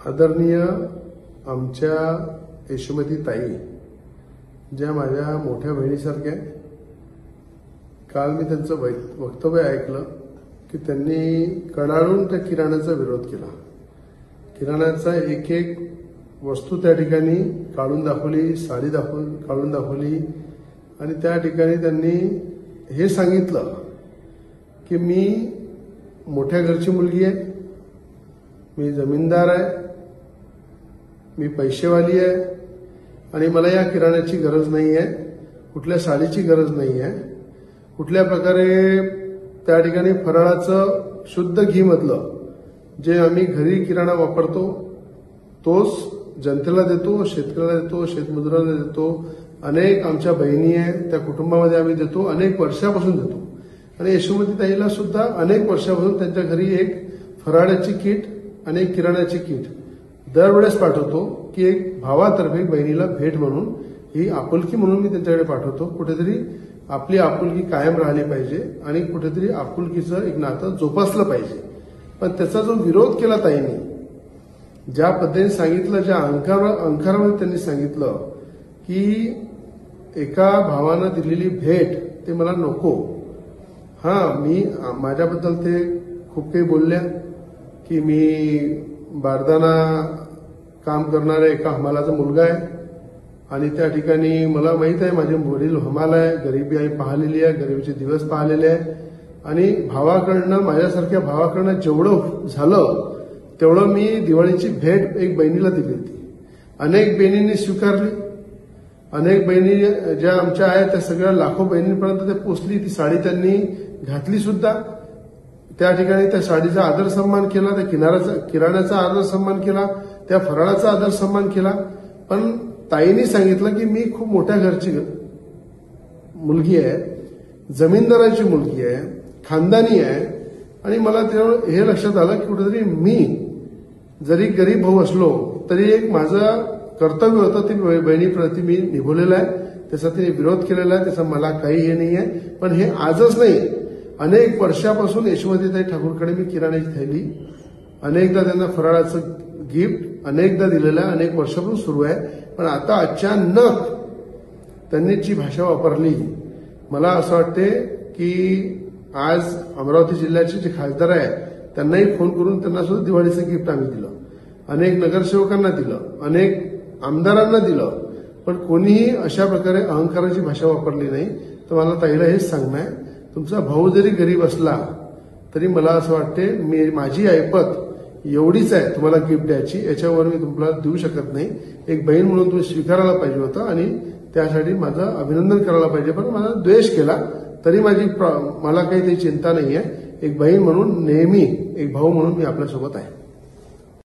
आदरणीय आमच्या यशोमती ताई, ज्या माझ्या मोठ्या बहिणीसारख्या, काल मी त्यांचं वक्तव्य ऐकलं की त्यांनी कडाडून त्या किराण्याचा विरोध केला. किराण्याचा एक एक वस्तू त्या ठिकाणी काढून दाखवली, साडी काढून दाखवली आणि त्या ठिकाणी त्यांनी हे सांगितलं की मी मोठ्या घरची मुलगी आहे, मी जमीनदार आहे, मी पैसेवाली आहे आणि मला या किराण्याची गरज नाही आहे, कुठल्या साडीची गरज नाही आहे. कुठल्या प्रकारे त्या ठिकाणी फराळाचं शुद्ध घी मधलं जे आम्ही घरी किराणा वापरतो तोच जनतेला देतो, शेतकऱ्याला देतो, शेतमजुराला देतो. अनेक आमच्या बहिणी आहेत त्या कुटुंबामध्ये आम्ही देतो, अनेक वर्षापासून देतो. आणि यशोमती ताईला सुद्धा अनेक वर्षापासून त्यांच्या घरी एक फराळाची किट आणि एक किराण्याची किट दरवेळेस पाठवतो की एक भावातर्फे बहिणीला भेट म्हणून, ही आपुलकी म्हणून मी त्यांच्याकडे पाठवतो. कुठेतरी आपली आपुलकी कायम राहिली पाहिजे आणि कुठेतरी आपुलकीचं एक नातं जोपासलं पाहिजे. पण त्याचा जो विरोध केला ताईने, ज्या पद्धतीने सांगितलं, ज्या अंकारामध्ये त्यांनी सांगितलं की एका भावानं दिलेली भेट ते मला नको. मी माझ्याबद्दल ते खूप काही बोलल्या की मी बारदाना काम करणारा एका हमालाचा मुलगा आहे आणि त्या ठिकाणी मला माहित आहे माझे वडील हमाल आहे, गरिबी आई पाहिलेली आहे, गरिबीचे दिवस पाहिलेले आहे आणि भावाकडनं, माझ्यासारख्या भावाकडनं जेवढं झालं तेवढं मी दिवाळीची भेट एक बहिणीला दिली होती. अनेक बहिणींनी स्वीकारली, अनेक बहिणी ज्या आमच्या आहेत त्या सगळ्या लाखो बहिणींपर्यंत ते पोचली. ती साडी त्यांनी घातली सुद्धा. त्या ठिकाणी त्या साडीचा आदर सन्मान केला, त्या किराण्याचा आदर सन्मान केला, त्या फराळाचा आदर सन्मान केला. पण ताईंनी सांगितलं की मी खूप मोठ्या घरची मुलगी आहे, जमीनदाराची मुलगी आहे, खानदानी आहे आणि मला तेव्हा हे लक्षात आलं की कुठेतरी मी जरी गरीब भाऊ असलो तरी एक माझं कर्तव्य होतं ते बहिणीप्रती मी निभवलेलं आहे. त्याचा तिने विरोध केलेला आहे, त्याचा मला काही हे नाही आहे. पण हे आजच नाही, अनेक वर्षापासून यशोमतीताई ठाकूरकडे मी किराण्याची थैली, अनेकदा त्यांना फराळाचं गिफ्ट अनेकदा दिलेलं आहे, अनेक वर्षापासून सुरू आहे. पण आता अचानक त्यांनी जी भाषा वापरली, मला असं वाटते की आज अमरावती जिल्ह्याचे जे खासदार आहे त्यांनाही फोन करून त्यांना सुद्धा दिवाळीचं गिफ्ट आम्ही दिलं, अनेक नगरसेवकांना दिलं, अनेक आमदारांना दिलं. पण कोणीही अशा प्रकारे अहंकाराची भाषा वापरली नाही. तर मला ताईला हेच सांगणं आहे, तुमचा भाऊ जरी गरीब असला तरी मला असं वाटते माझी ऐपत एवढीच आहे तुम्हाला गिफ्ट द्यायची, याच्यावर मी तुम्हाला देऊ शकत नाही. एक बहीण म्हणून तुम्ही स्वीकारायला पाहिजे होतं आणि त्यासाठी माझं अभिनंदन करायला पाहिजे. पण माझा द्वेष केला तरी मला काही चिंता नाहीये. एक बहीण म्हणून नेहमी, एक भाऊ म्हणून मी आपल्यासोबत आहे.